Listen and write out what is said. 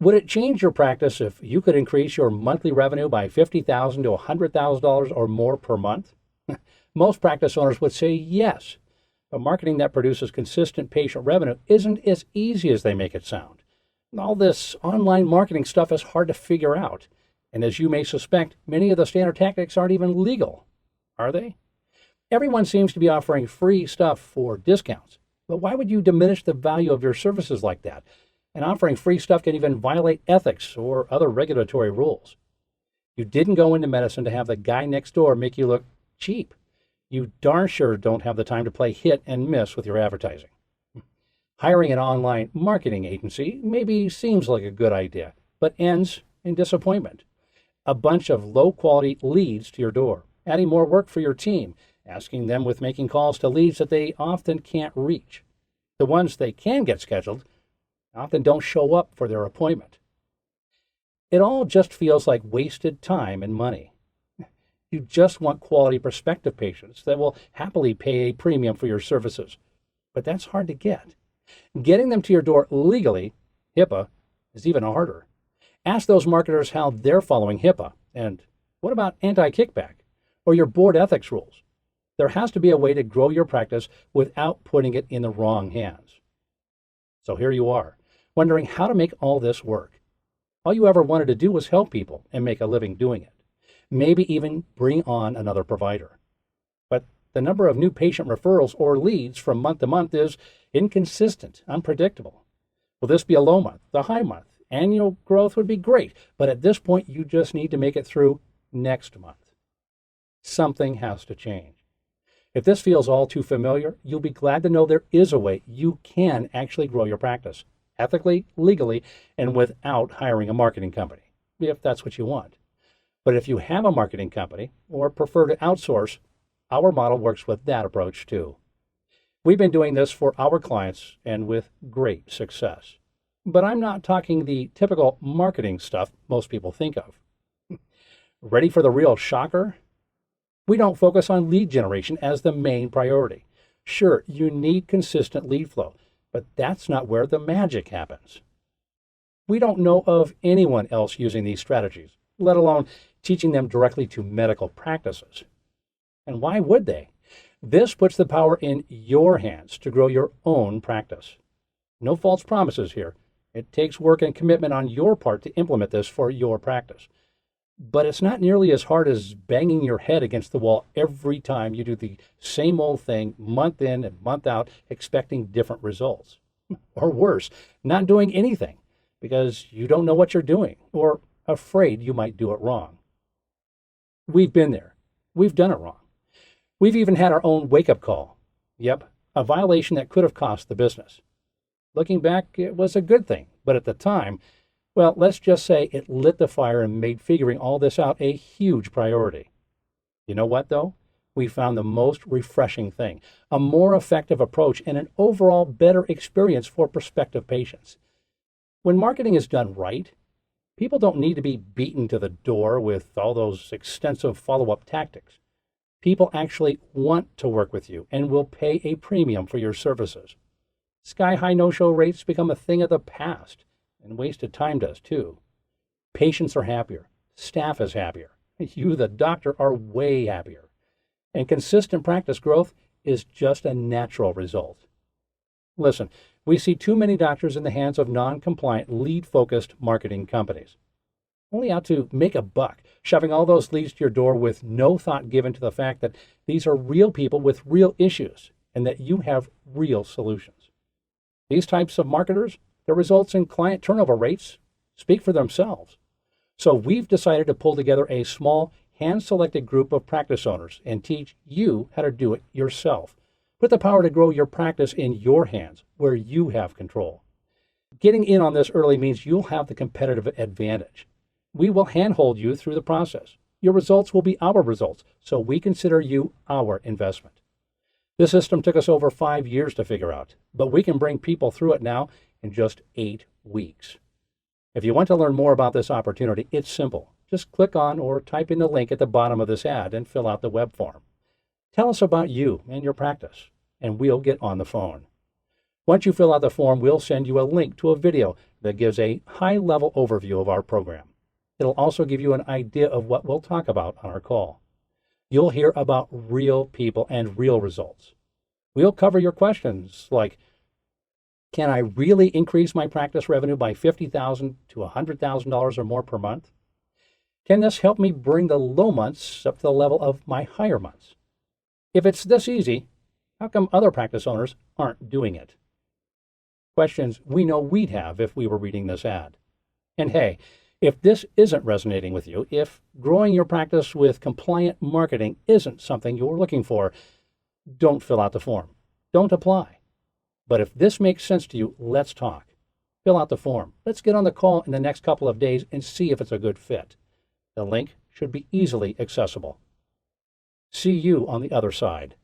Would it change your practice if you could increase your monthly revenue by $50,000 to $100,000 or more per month? Most practice owners would say yes, but marketing that produces consistent patient revenue isn't as easy as they make it sound. All this online marketing stuff is hard to figure out, and as you may suspect, many of the standard tactics aren't even legal, are they? Everyone seems to be offering free stuff for discounts, but why would you diminish the value of your services like that? And offering free stuff can even violate ethics or other regulatory rules. You didn't go into medicine to have the guy next door make you look cheap. You darn sure don't have the time to play hit and miss with your advertising. Hiring an online marketing agency maybe seems like a good idea, but ends in disappointment. A bunch of low-quality leads to your door, adding more work for your team, asking them with making calls to leads that they often can't reach. The ones they can get scheduled often don't show up for their appointment. It all just feels like wasted time and money. You just want quality prospective patients that will happily pay a premium for your services, but that's hard to get. Getting them to your door legally, HIPAA, is even harder. Ask those marketers how they're following HIPAA, and what about anti-kickback or your board ethics rules? There has to be a way to grow your practice without putting it in the wrong hands. So here you are, wondering how to make all this work. All you ever wanted to do was help people and make a living doing it. Maybe even bring on another provider. But the number of new patient referrals or leads from month to month is inconsistent, unpredictable. Will this be a low month, a high month? Annual growth would be great, but at this point you just need to make it through next month. Something has to change. If this feels all too familiar, you'll be glad to know there is a way you can actually grow your practice, ethically, legally, and without hiring a marketing company, if that's what you want. But if you have a marketing company or prefer to outsource, our model works with that approach too. We've been doing this for our clients and with great success. But I'm not talking the typical marketing stuff most people think of. Ready for the real shocker? We don't focus on lead generation as the main priority. Sure, you need consistent lead flow, but that's not where the magic happens. We don't know of anyone else using these strategies, let alone teaching them directly to medical practices. And why would they? This puts the power in your hands to grow your own practice. No false promises here. It takes work and commitment on your part to implement this for your practice. But it's not nearly as hard as banging your head against the wall every time you do the same old thing month in and month out, expecting different results. Or worse, not doing anything because you don't know what you're doing or afraid you might do it wrong. We've been there. We've done it wrong. We've even had our own wake-up call. Yep, a violation that could have cost the business. Looking back, it was a good thing, but at the time, well, let's just say it lit the fire and made figuring all this out a huge priority. You know what, though? We found the most refreshing thing, a more effective approach and an overall better experience for prospective patients. When marketing is done right, people don't need to be beaten to the door with all those extensive follow-up tactics. People actually want to work with you and will pay a premium for your services. Sky-high no-show rates become a thing of the past, and wasted time does too. Patients are happier. Staff is happier. You, the doctor, are way happier. And consistent practice growth is just a natural result. Listen, we see too many doctors in the hands of non-compliant, lead-focused marketing companies. Only out to make a buck, shoving all those leads to your door with no thought given to the fact that these are real people with real issues and that you have real solutions. These types of marketers, their results in client turnover rates speak for themselves. So we've decided to pull together a small, hand-selected group of practice owners and teach you how to do it yourself. Put the power to grow your practice in your hands, where you have control. Getting in on this early means you'll have the competitive advantage. We will handhold you through the process. Your results will be our results, so we consider you our investment. This system took us over 5 years to figure out, but we can bring people through it now in just 8 weeks. If you want to learn more about this opportunity, it's simple. Just click on or type in the link at the bottom of this ad and fill out the web form. Tell us about you and your practice, and we'll get on the phone. Once you fill out the form, we'll send you a link to a video that gives a high-level overview of our program. It'll also give you an idea of what we'll talk about on our call. You'll hear about real people and real results. We'll cover your questions like, can I really increase my practice revenue by $50,000 to $100,000 or more per month? Can this help me bring the low months up to the level of my higher months? If it's this easy, how come other practice owners aren't doing it? Questions we know we'd have if we were reading this ad. And hey, if this isn't resonating with you, if growing your practice with compliant marketing isn't something you're looking for, don't fill out the form. Don't apply. But if this makes sense to you, let's talk. Fill out the form. Let's get on the call in the next couple of days and see if it's a good fit. The link should be easily accessible. See you on the other side.